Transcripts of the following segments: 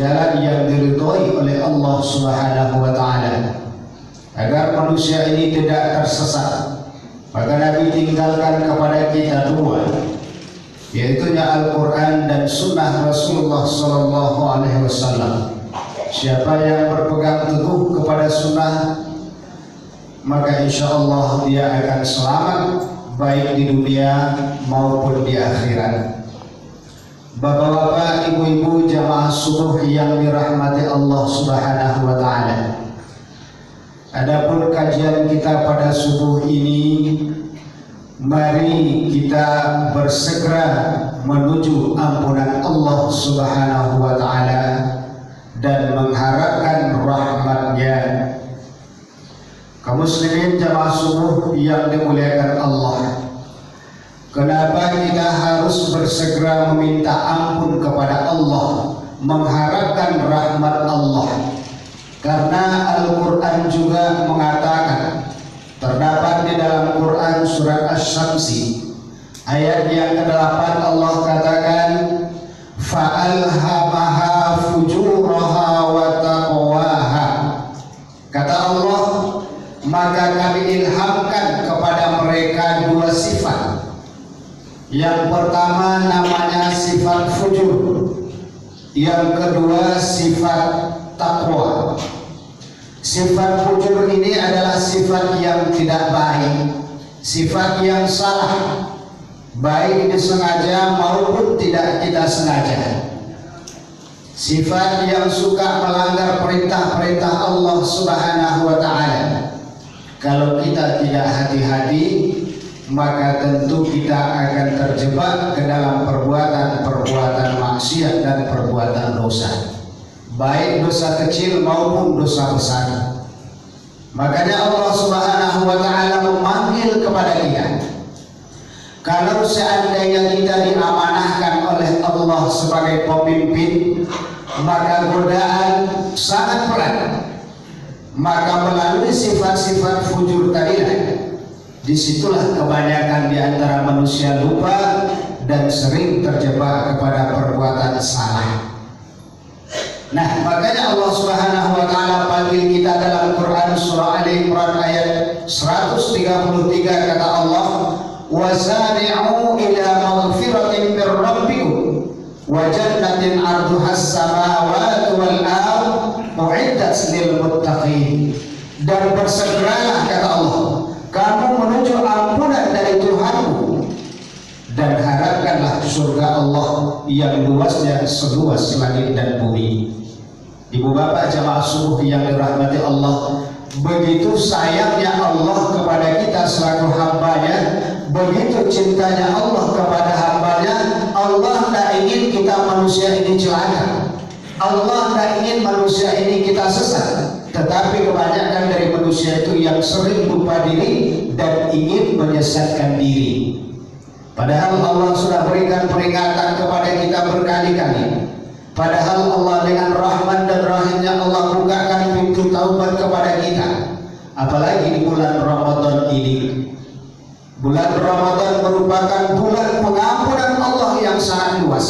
jalan yang diridhoi oleh Allah Subhanahu wa taala. Agar manusia ini tidak tersesat, maka Nabi tinggalkan kepada kita dua, yaitu Al-Quran dan Sunnah Rasulullah Sallallahu Alaihi Wasallam. Siapa yang berpegang teguh kepada Sunnah, maka insya Allah dia akan selamat baik di dunia maupun di akhirat. Bapak-bapak, ibu-ibu, jamaah subuh yang dirahmati Allah Subhanahu wa taala. Adapun kajian kita pada subuh ini, mari kita bersegera menuju ampunan Allah Subhanahu wa taala dan mengharapkan rahmat-Nya. Kaum muslimin jamaah subuh yang dimuliakan Allah, kenapa kita harus bersegera meminta ampun kepada Allah, mengharapkan rahmat Allah? Karena Al-Quran juga mengatakan, terdapat di dalam Quran surat Asy-Syamsi ayat yang ke-8, Allah katakan, fa'alhamaha fujuraha wa taqwaha. Kata Allah, maka kami ilhamkan kepada mereka dua sifat. Yang pertama namanya sifat fujur, yang kedua sifat takwa. Sifat fujur ini adalah sifat yang tidak baik, sifat yang salah, baik disengaja maupun tidak kita sengaja. Sifat yang suka melanggar perintah-perintah Allah Subhanahu wa taala. Kalau kita tidak hati-hati, maka tentu kita akan terjebak ke dalam perbuatan-perbuatan maksiat dan perbuatan dosa, baik dosa kecil maupun dosa besar. Makanya Allah Subhanahu wa taala memanggil kepada kita. Kalau seandainya kita diamanahkan oleh Allah sebagai pemimpin, maka godaan sangat berat. Maka melalui sifat-sifat fujur tadilah, disitulah kebanyakan di antara manusia lupa dan sering terjebak kepada perbuatan salah. Nah, makanya Allah Subhanahu wa taala panggil kita dalam Quran surah Ali Imran ayat 133, kata Allah, wasari'u ila maghfiratin mir rabbikum wa jannatin 'arduhas samawati wal ardh u'iddat lil muttaqin. Dan bersegeralah, kata Allah, kamu menuju ampunan dari Tuhanmu dan harapkanlah surga Allah yang luasnya seluas langit dan bumi. Ibu bapak jamaah subuh yang dirahmati Allah, begitu sayangnya Allah kepada kita selaku hambanya, begitu cintanya Allah kepada hambanya. Allah tidak ingin kita manusia ini celaka, Allah tidak ingin manusia ini kita sesat. Tetapi kebanyakan dari manusia itu yang sering lupa diri dan ingin menyesatkan diri. Padahal Allah sudah berikan peringatan kepada kita berkali-kali. Padahal Allah dengan rahmat dan rahimnya Allah bukakan pintu taubat kepada kita. Apalagi di bulan Ramadan ini. Bulan Ramadan merupakan bulan pengampunan Allah yang sangat luas.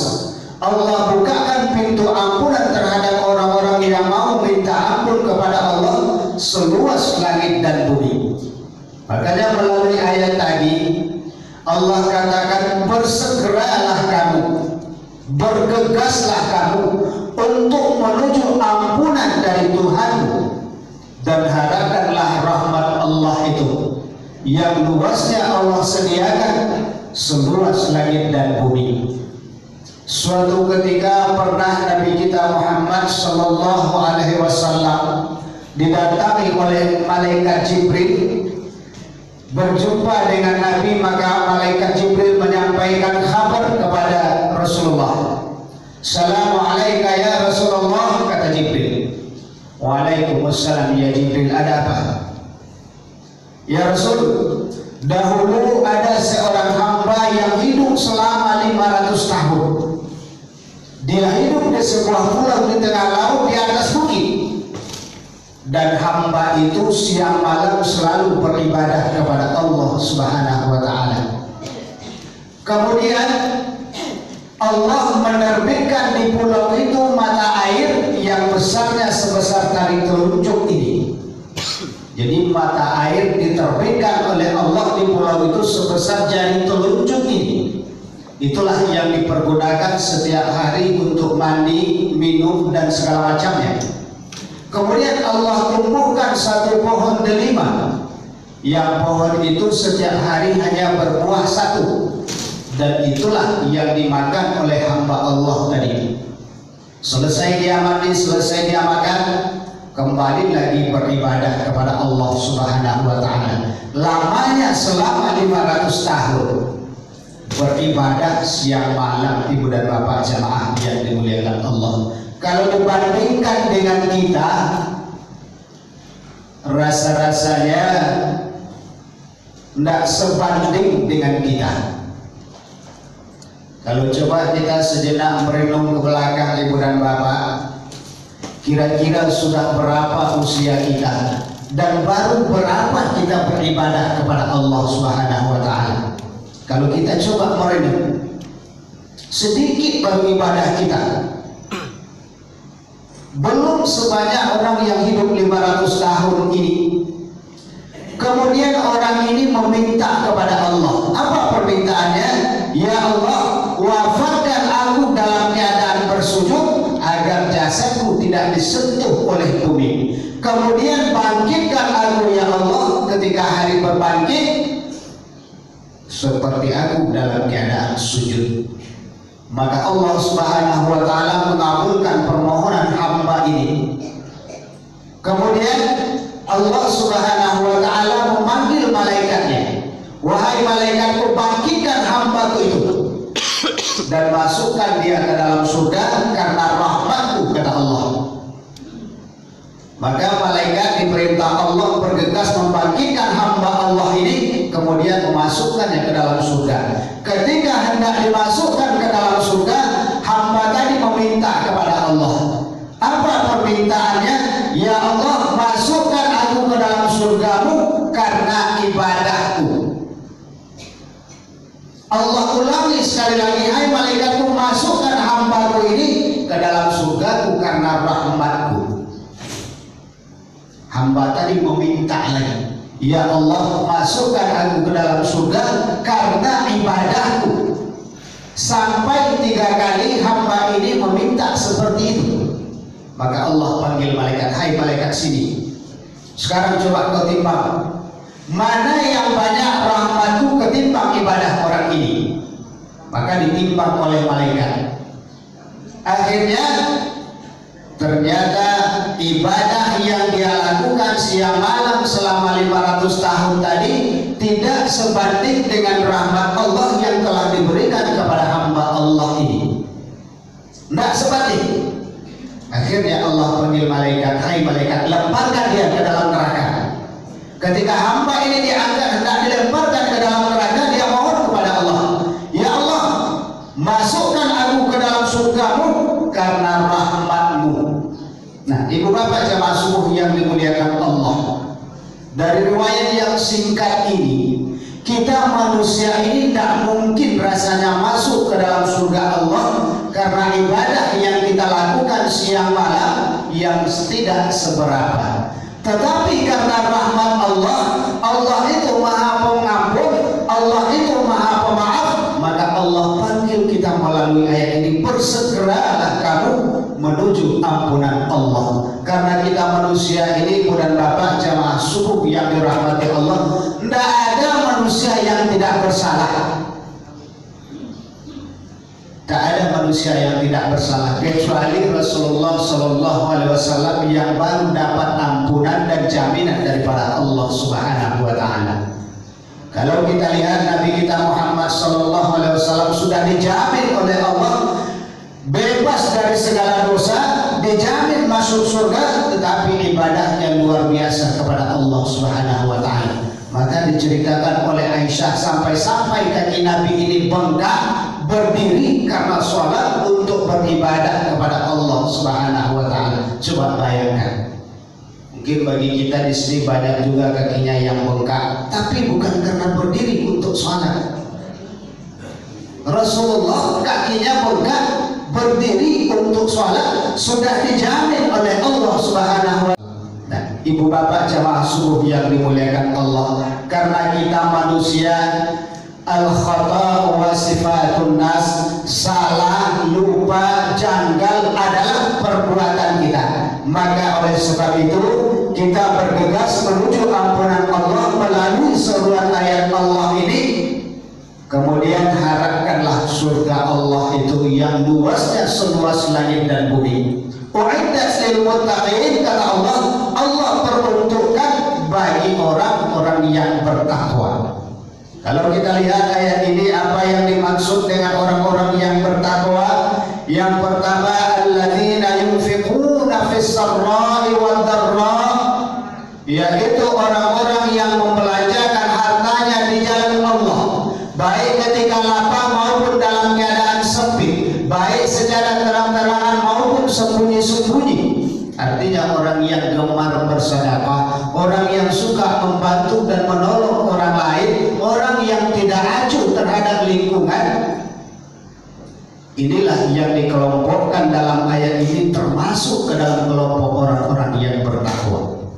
Allah bukakan pintu ampunan terhadap orang-orang yang mau minta ampun kepada Allah seluas langit dan bumi. Makanya melalui ayat tadi Allah katakan, bersegeralah kamu, bergegaslah kamu untuk menuju ampunan dari Tuhanmu dan harapkanlah rahmat Allah itu yang luasnya Allah sediakan seluas langit dan bumi. Suatu ketika pernah Nabi kita Muhammad Sallallahu Alaihi Wasallam didatangi oleh malaikat Jibril. Berjumpa dengan Nabi, maka malaikat Jibril menyampaikan kabar kepada Rasulullah. Assalamualaikum ya Rasulullah, kata Jibril. Waalaikumsalam ya Jibril, ada apa? Ya Rasul, dahulu ada seorang hamba yang hidup selama 500 tahun. Dia hidup di sebuah pulau di tengah laut di atas bukit. Dan hamba itu siang malam selalu beribadah kepada Allah Subhanahu wa taala. Kemudian Allah menerbitkan di pulau itu mata air sebesar tali telunjuk ini. Jadi mata air diterbitkan oleh Allah di pulau itu sebesar jari telunjuk ini. Itulah yang dipergunakan setiap hari untuk mandi, minum, dan segala macamnya. Kemudian Allah tumbuhkan satu pohon delima, yang pohon itu setiap hari hanya berbuah satu, dan itulah yang dimakan oleh hamba Allah tadi. Selesai dia mandi, selesai dia makan, kembali lagi beribadah kepada Allah Subhanahu wa Ta'ala. Lamanya selama 500 tahun beribadah siang malam, ibu dan bapak jamaah yang dimuliakan Allah. Kalau dibandingkan dengan kita, rasa-rasanya tidak sebanding dengan kita. Kalau coba kita sejenak merenung ke belakang, ibu dan bapak, kira-kira sudah berapa usia kita dan baru berapa kita beribadah kepada Allah Subhanahu wa Ta'ala. Kalau kita coba merenung, sedikit baru ibadah kita, belum sebanyak orang yang hidup 500 tahun ini. Kemudian orang ini meminta kepada Allah. Apa permintaannya? Ya Allah, wafatkan aku dalam keadaan bersujud agar jasadku tidak disentuh oleh bumi. Kemudian bangkitkan aku ya Allah ketika hari berbangkit seperti aku dalam keadaan sujud. Maka Allah Subhanahu wa Ta'ala mengabulkan permohonan hamba ini. Kemudian Allah Subhanahu wa Ta'ala memanggil malaikatnya, wahai malaikatku, bangkitkan hambaku itu dan masukkan dia ke dalam surga karena rahmatku, kata Allah. Maka malaikat diperintah Allah bergegas membangkitkan hamba Allah ini, kemudian memasukkannya ke dalam surga. Ketika hendak dimasukkan ke dalam surga, hamba tadi meminta kepada Allah. Apa permintaannya? Ya Allah, masukkan aku ke dalam surgamu karena ibadahku. Allah ulangi sekali lagi, hai malaikatku, masukkan hambaku ini ke dalam surgaku karena rahmatku. Hamba tadi meminta lagi, ya Allah, masukkan aku ke dalam surga karena ibadahku. Sampai 3 kali hamba ini meminta seperti itu. Maka Allah panggil malaikat, hai malaikat sini, sekarang coba kau timbang, mana yang banyak rahmatku ketimbang ibadah orang ini. Maka ditimbang oleh malaikat. Akhirnya ternyata ibadah yang dia lakukan siang malam selama 500 tahun tadi tidak sebanding dengan rahmat Allah yang telah diberikan kepada hamba Allah ini. Tidak sebanding. Akhirnya Allah panggil malaikat, hai malaikat, lemparkan dia ke dalam neraka. Ketika hamba ini diangkat hendak dilemparkan ke dalam neraka, dia mohon kepada Allah, ya Allah, masukkan aku ke dalam surgamu karena rahmatmu. Nah, ibu bapak jamaah subuh yang dimuliakan Allah, dari riwayat yang singkat ini, kita manusia ini tidak mungkin rasanya masuk ke dalam surga Allah karena ibadah yang kita lakukan siang malam yang tidak seberapa. Tetapi karena rahmat Allah, Allah itu maha pengampun, Allah itu maha pemaaf, maka Allah panggil kita melalui ayat ini, bersegeralah kamu menuju ampunan Allah. Karena kita manusia ini, ibu dan bapak jamaah subuh yang dirahmati Allah, tidak ada manusia yang tidak bersalah. Tak ada manusia yang tidak bersalah kecuali Rasulullah SAW yang baru dapat ampunan dan jaminan daripada Allah Subhanahu wa Ta'ala. Kalau kita lihat Nabi kita Muhammad SAW sudah dijamin oleh Allah bebas dari segala dosa, dijamin masuk surga, tetapi ibadahnya luar biasa kepada Allah Subhanahu wa Ta'ala. Maka diceritakan oleh Aisyah sampai-sampai kaki Nabi ini bengkak berdiri karena sholat untuk beribadah kepada Allah Subhanahu wa Ta'ala. Coba bayangkan, mungkin bagi kita di sini banyak juga kakinya yang bengkak, tapi bukan karena berdiri untuk sholat. Rasulullah kakinya bengkak berdiri untuk sholat sudah dijamin oleh Allah Subhanahu wa Ta'ala. Nah, ibu bapak jamaah subuh yang dimuliakan Allah, karena kita manusia, al-khata' wa sifatun nas, salah, lupa, janggal adalah perbuatan kita. Maka oleh sebab itu kita bergegas menuju ampunan Allah melalui seruan ayat Allah ini. Kemudian harapkanlah surga Allah itu yang luasnya seluas langit dan bumi. U'iddat lil muttaqin, kata Allah, Allah peruntukkan bagi orang-orang yang bertakwa. Kalau kita lihat ayat ini, apa yang dimaksud dengan orang-orang yang bertakwa? Yang pertama, alladzina yunfiquna fis sarra'i wad dharra, yaitu orang-orang yang membelanjakan hartanya di jalan Allah, baik ketika lapang maupun dalam keadaan sempit, baik secara terang-terangan maupun sembunyi-sembunyi. Artinya orang yang gemar bersedekah, orang yang suka membantu dan menolong orang lain, orang yang tidak acuh terhadap lingkungan. Inilah yang dikelompokkan dalam ayat ini, termasuk ke dalam kelompok orang-orang yang bertakwa.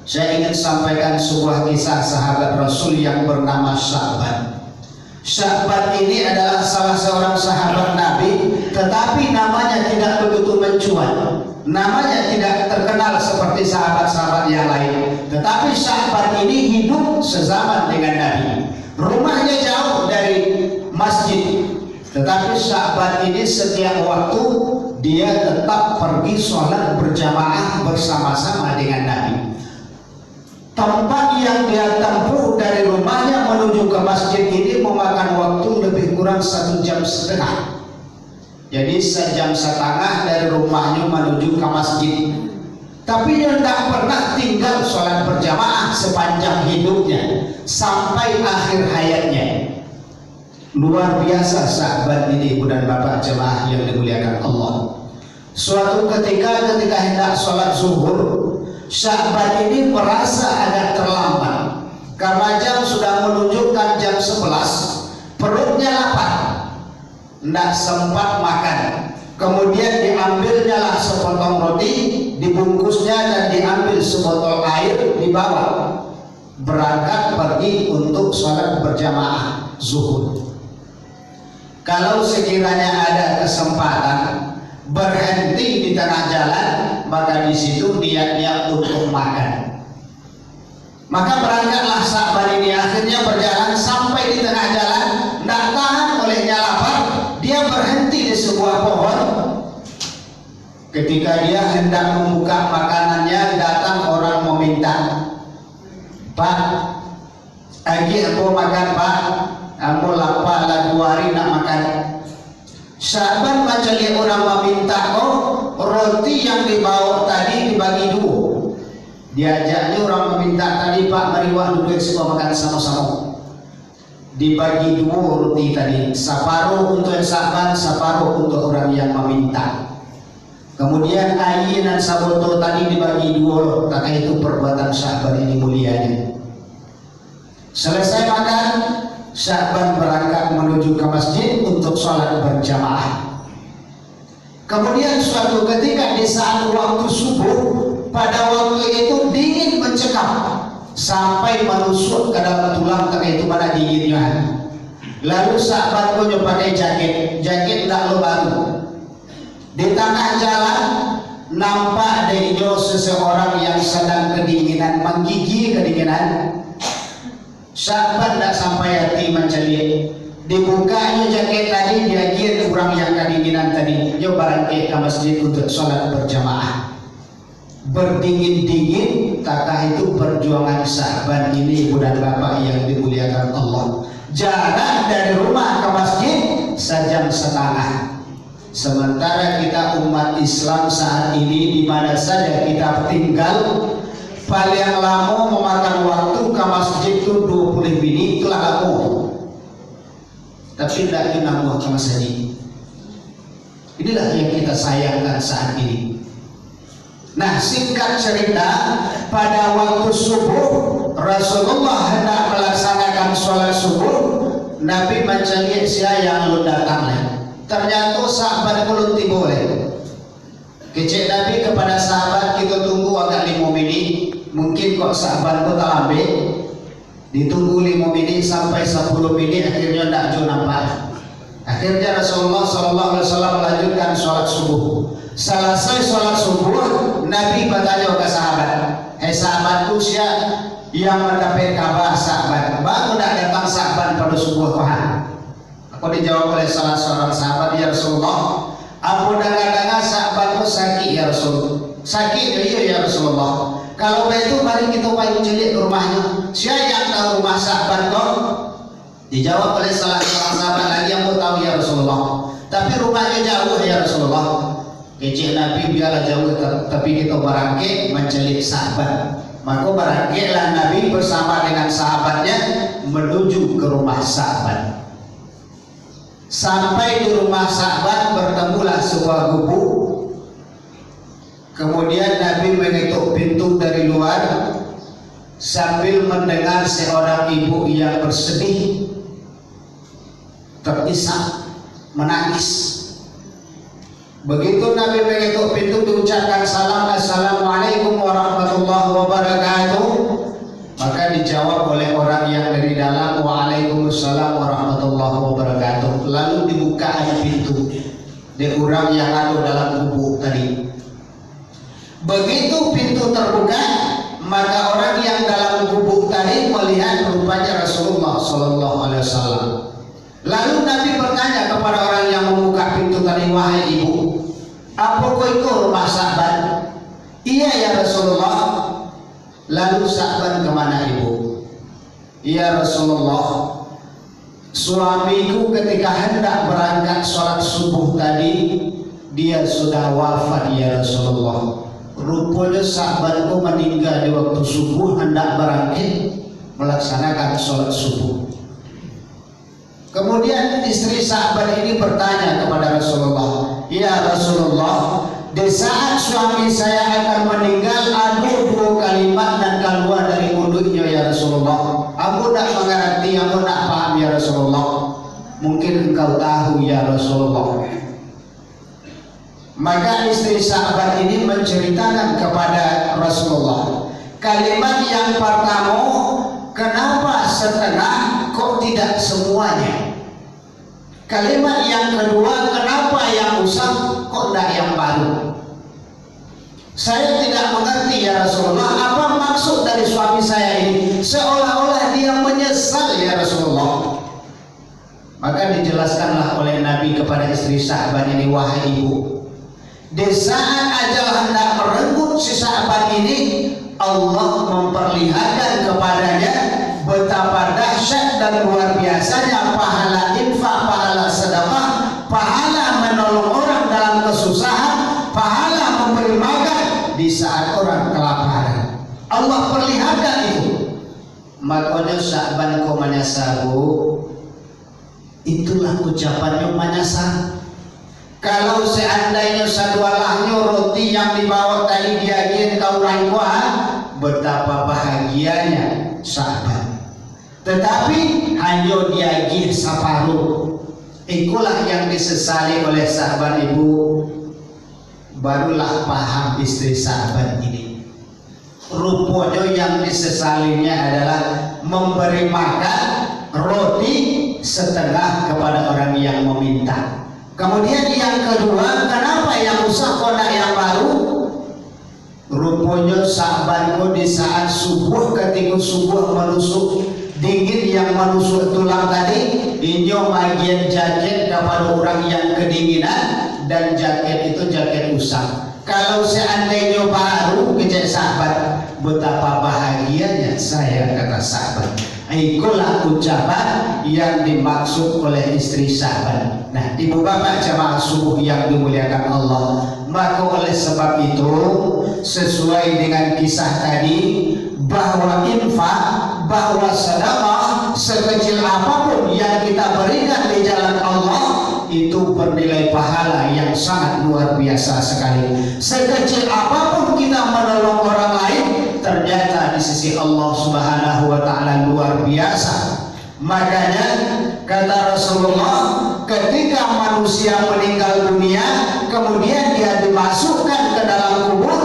Saya ingin sampaikan sebuah kisah sahabat Rasul yang bernama Sya'ban. Sya'ban ini adalah salah seorang sahabat Nabi, tetapi namanya tidak begitu mencuat. Namanya tidak terkenal seperti sahabat-sahabat yang lain. Tetapi Sya'ban ini hidup sezaman dengan Nabi. Rumahnya jauh dari masjid, tetapi Sya'ban ini setiap waktu dia tetap pergi sholat berjamaah bersama-sama dengan Nabi. Tempat yang dia tempuh dari rumahnya menuju ke masjid ini memakan waktu lebih kurang 1,5 jam. Jadi 1,5 jam dari rumahnya menuju ke masjid. Tapi dia tidak pernah tinggal sholat berjamaah sepanjang hidupnya sampai akhir hayatnya. Luar biasa sahabat ini, ibu dan bapak jemaah yang dimuliakan Allah. Suatu ketika hendak sholat zuhur, Sya'ban ini merasa agak terlambat karena jam sudah menunjukkan jam 11. Perutnya lapar, tidak sempat makan. Kemudian diambilnya lah sepotong roti, dibungkusnya dan diambil sebotol air, dibawa berangkat pergi untuk sholat berjamaah zuhur. Kalau sekiranya ada kesempatan berhenti di tengah jalan, maka di situ niatnya untuk makan. Maka berangkatlah Sya'ban ini, akhirnya berjalan sampai di tengah jalan, tidak tahan olehnya lapar, dia berhenti di sebuah pohon. Ketika dia hendak membuka makanannya, datang orang meminta, "Pak, lagi aku makan Pak, aku lapar lah 2 hari nak makan." Sya'ban macam orang meminta, "Oh, roti yang dibawa tadi dibagi 2." Diajaknya orang meminta tadi, "Pak, mari wah duduk semua makan sama-sama." Dibagi 2 roti tadi, separuh untuk Sya'ban, separuh untuk orang yang meminta. Kemudian air dan saboto tadi dibagi 2, karena itu perbuatan Sya'ban ini mulianya. Selesai makan, Sya'ban berangkat menuju ke masjid untuk sholat berjamaah. Kemudian suatu ketika di saat waktu subuh, pada waktu itu dingin mencekam sampai menusuk ke dalam tulang, karena itu pada dinginnya. Lalu Sya'ban punya pakai jaket tak lo baru. Di tengah jalan nampak darinya seseorang yang sedang kedinginan, menggigil kedinginan. Sya'ban tak sampai hati mencari, dibukanya jaket tadi, dia kira orang yang kedinginan tadi, dia berangkat ke masjid untuk sholat berjamaah. Berdingin-dingin, kakak itu perjuangan Sya'ban ini, ibu dan bapak yang dimuliakan Allah. Jarak dari rumah ke masjid 1,5 jam. Sementara kita umat Islam saat ini di mana saja kita tinggal, paling lama memakan waktu ke masjid itu 20 menit telah lama. Tapi tidak nambah ke masjid. Inilah yang kita sayangkan saat ini. Nah, singkat cerita, pada waktu subuh Rasulullah hendak melaksanakan sholat subuh, Nabi mencari siapa yang lu datang lah. ternyata sahabat belum boleh. Kecil Nabi kepada sahabat, kita tunggu agak 5 menit, mungkin kok sahabat kau tak ambil, ditunggu 5 menit sampai 10 menit, akhirnya tak jauh nampak. Akhirnya Rasulullah SAW melanjutkan sholat subuh. Selesai sholat subuh, Nabi bertanya ke sahabat, "Hei sahabatku, siapa yang mendapat kabar sahabat? Baru nak datang sahabat pada subuh Tuhan." Aku dijawab oleh salah seorang sahabat, "Ya Rasulullah, aku dengar-dengar sahabatku sakit ya Rasul." "Sakit?" "Iya ya Rasulullah." "Kalau begitu mari kita main celik ke rumahnya." "Siapa yang tahu rumah sahabat kau?" Dijawab oleh salah seorang sahabat lagi, "Yang tahu ya Rasulullah, tapi rumahnya jauh ya Rasulullah." Kecil Nabi, biarlah jauh, tapi kita berangkat mencelik sahabat. Maka berangkatlah Nabi bersama dengan sahabatnya menuju ke rumah sahabat. Sampai di rumah sahabat bertemulah sebuah gubuk. Kemudian Nabi mengetuk pintu dari luar sambil mendengar seorang ibu yang bersedih, terisak, menangis. Begitu Nabi mengetuk pintu, diucapkan salam, "Assalamualaikum warahmatullahi wabarakatuh." Maka dijawab oleh orang yang dari dalam, "Waalaikumsalam warahmatullahi wabarakatuh." Lalu dibuka pintu dari orang yang ada dalam gubuk tadi. Begitu pintu terbuka, maka orang yang dalam gubuk tadi melihat rupanya Rasulullah SAW. Lalu Nabi bertanya kepada orang yang membuka pintu tadi, "Wahai ibu, apa kau ikut rumah sahabat?" "Iya ya Rasulullah." "Lalu sahabat kemana ibu?" "Ya Rasulullah, suamiku ketika hendak berangkat sholat subuh tadi, dia sudah wafat ya Rasulullah. Rupanya sahabatku meninggal di waktu subuh hendak berangkat melaksanakan sholat subuh." Kemudian istri sahabat ini bertanya kepada Rasulullah, "Ya Rasulullah, di saat suami saya akan meninggal, ada 2 kalimat dan keluar dari mulutnya ya Rasulullah. Aku tak mengerti, aku tak paham ya Rasulullah. Mungkin engkau tahu ya Rasulullah." Maka istri sahabat ini menceritakan kepada Rasulullah kalimat yang pertama, "Kenapa setengah kok tidak semuanya?" Kalimat yang kedua, "Kenapa yang usang kok tidak yang baru?" "Saya tidak mengerti ya Rasulullah, apa maksud dari suami saya ini? Seolah-olah dia menyesal ya Rasulullah." Maka dijelaskanlah oleh Nabi kepada istri sahabat ini, "Wahai ibu, di saat ajal hendak merenggut si sahabat ini, Allah memperlihatkan kepadanya betapa dahsyat dan luar biasanya pahala infak, pahala sedekah, pahala menolong orang dalam kesusahan, pahala memberi makan di saat orang kelaparan. Allah perlihatkan itu." Makanya sahabat kau menyasar, bu, itulah ucapannya menyasar. Kalau seandainya sadualahnya roti yang dibawa tadi diagen kau rangkuan, betapa bahagianya sahabat. Tetapi hanya diagih separuh. Itulah yang disesali oleh sahabat ibu. Barulah paham istri sahabat ini. Rupanya yang disesalinya adalah memberi makan roti setengah kepada orang yang meminta. Kemudian yang kedua, kenapa yang usah kodak yang baru? Rupanya sahabatku di saat subuh, ketika subuh menusuk dingin yang menusuk tulang tadi, inyo bagian jaket kepada orang yang kedinginan, dan jaket itu jaket usah. Kalau seandainya baru kejadian sahabat, betapa bahagianya saya, kata sahabat. Itulah ucapan yang dimaksud oleh istri sahabat. Nah, ibu bapak jamaah subuh yang dimuliakan Allah, maka oleh sebab itu sesuai dengan kisah tadi, bahwa infak, bahwa sedekah sekecil apapun yang kita berikan di jalan Allah itu bernilai pahala yang sangat luar biasa sekali. Sekecil apapun kita menolong orang lain, ternyata di sisi Allah Subhanahu wa ta'ala luar biasa. Makanya kata Rasulullah, ketika manusia meninggal dunia kemudian dia dimasukkan ke dalam kubur,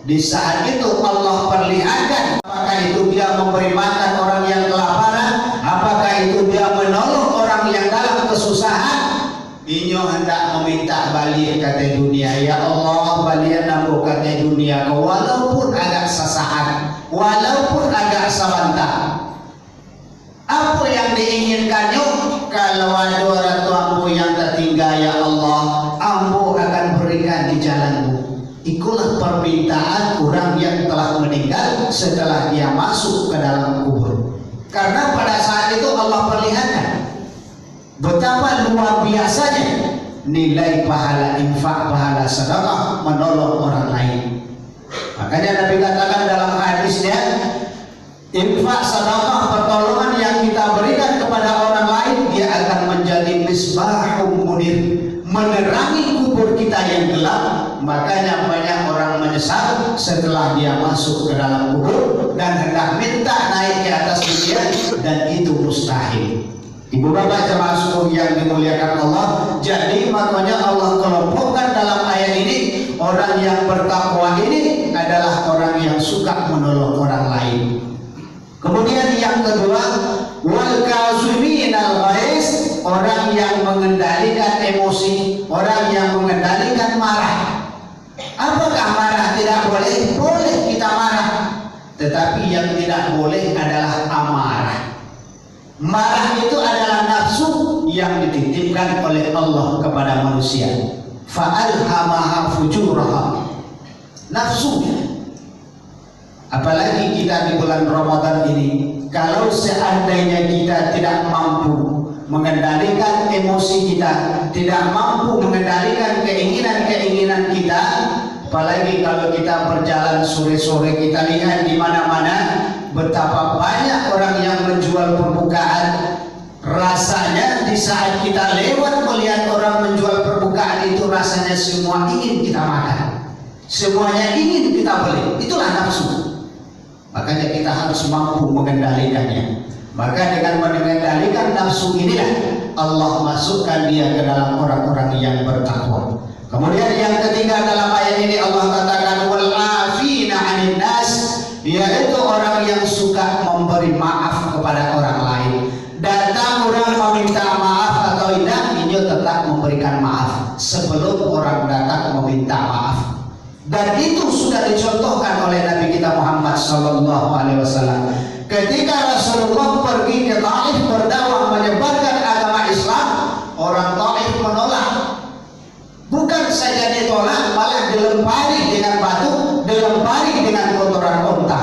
di saat itu Allah perlihatkan apakah itu dia memberi makan orang yang kelaparan, apakah itu dia menolong orang yang dalam kesusahan. Inyo hendak meminta balik kata dunia, ya Allah balian nambah kata dunia kau, walaupun agak sesaat, walaupun agak sebentar. Apa yang diinginkannya? Kalau ada orang tua ambu yang tertinggal, ya Allah, ambu akan berikan di jalanmu. Itulah permintaan orang yang telah meninggal setelah dia masuk ke dalam kubur. Karena pada saat itu Allah perlihatkan betapa luar biasanya nilai pahala infak, pahala sedekah menolong orang lain. Makanya Nabi katakan dalam hadisnya, infak, sedekah, pertolongan yang kita berikan kepada orang lain, dia akan menjadi misbahun munir, menerangi kubur kita yang gelap. Makanya banyak orang menyesal setelah dia masuk ke dalam kubur dan hendak minta naik ke atas dunia, dan itu mustahil. Ibu bapak jemaah sekalian yang dimuliakan Allah, jadi makanya Allah kelompokkan dalam ayat ini orang yang bertakwa ini adalah orang yang suka menolong orang lain. Kemudian yang kedua, wal kaziminal ghaiz, orang yang mengendalikan emosi, orang yang mengendalikan marah. Apakah marah tidak boleh? Boleh kita marah, tetapi yang tidak boleh adalah amarah. Marah itu adalah nafsu yang dititipkan oleh Allah kepada manusia. Fa'alhamaha fujuraha, nafsu. Apalagi kita di bulan Ramadan ini, kalau seandainya kita tidak mampu mengendalikan emosi kita, tidak mampu mengendalikan keinginan-keinginan kita, apalagi kalau kita berjalan sore-sore, kita lihat di mana-mana betapa banyak orang yang menjual perbukaan. Rasanya di saat kita lewat melihat orang menjual perbukaan itu, rasanya semua ingin kita makan, semuanya ingin kita beli. Itulah nafsu. Makanya kita harus mampu mengendalikannya. Maka dengan mengendalikan nafsu inilah Allah masukkan dia ke dalam orang-orang yang bertakwa. Kemudian yang ketiga dalam ayat ini Allah katakan wal afina 'anil nas, yaitu orang yang suka memberi maaf kepada orang lain. Datang orang meminta maaf atau tidak, dia tetap memberikan maaf sebelum orang datang meminta maaf. Dan itu sudah dicontohkan oleh Nabi kita Muhammad SAW. Ketika Rasulullah pergi ke Taif berdakwah menyebarkan agama Islam, orang Taif menolak. Bukan saja ditolak, malah dilempari dengan batu, dilempari dengan kotoran unta.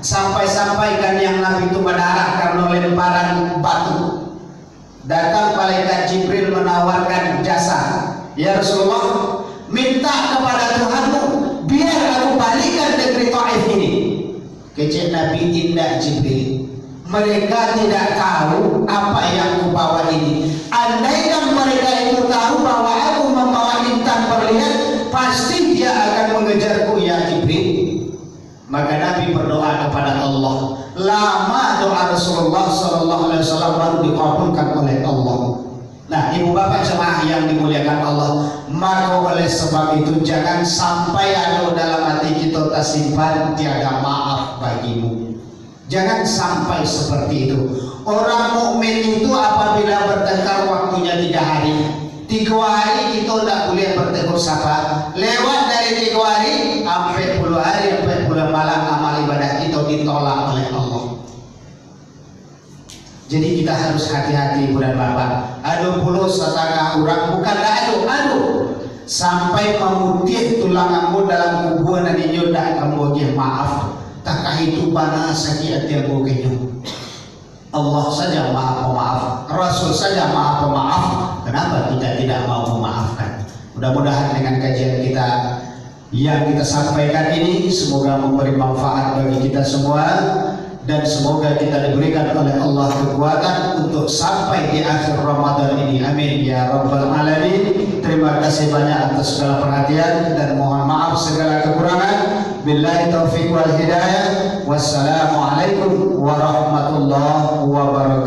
Sampai-sampai kan yang Nabi itu mendarah karena lemparan batu. Datang malaikat Jibril menawarkan jasa, ya Rasulullah, minta kepada Tuhanmu biar aku balikan negeri Taif ini. Kecil Nabi, indah Jibril, mereka tidak tahu apa yang kubawa ini. Andaikan mereka itu tahu bahwa aku membawa intan berlian, pasti dia akan mengejarku ya Jibril. Maka Nabi berdoa kepada Allah. Lama doa Rasulullah SAW baru dikabulkan oleh Allah. Nah, ibu bapak jemaah yang dimuliakan Allah, maka oleh sebab itu jangan sampai ada dalam hati kita tersimpan tiada maaf bagimu. Jangan sampai seperti itu. Orang mukmin itu apabila bertengkar waktunya 3 hari, 3 hari kita tidak boleh bertegur sapa. Lewat dari 3 hari sampai 10 hari, sampai 10 malam amal ibadah kita ditolak oleh Allah. Jadi kita harus hati-hati ibu dan bapak. Aduh puluh setengah orang, bukan aduh sampai memutih tulanganmu dalam kuburan dan inyo dak kamu bagi maaf. Takkah itu panas sakit hati aku kenyo. Allah saja maha pemaaf, Rasul saja maha pemaaf. Kenapa kita tidak mau memaafkan? Mudah-mudahan dengan kajian kita yang kita sampaikan ini semoga memberi manfaat bagi kita semua. Dan semoga kita diberikan oleh Allah kekuatan untuk sampai di akhir Ramadan ini. Amin ya rabbal alamin. Terima kasih banyak atas segala perhatian dan mohon maaf segala kekurangan. Billahi taufiq wal hidayah. Wassalamualaikum warahmatullahi wabarakatuh.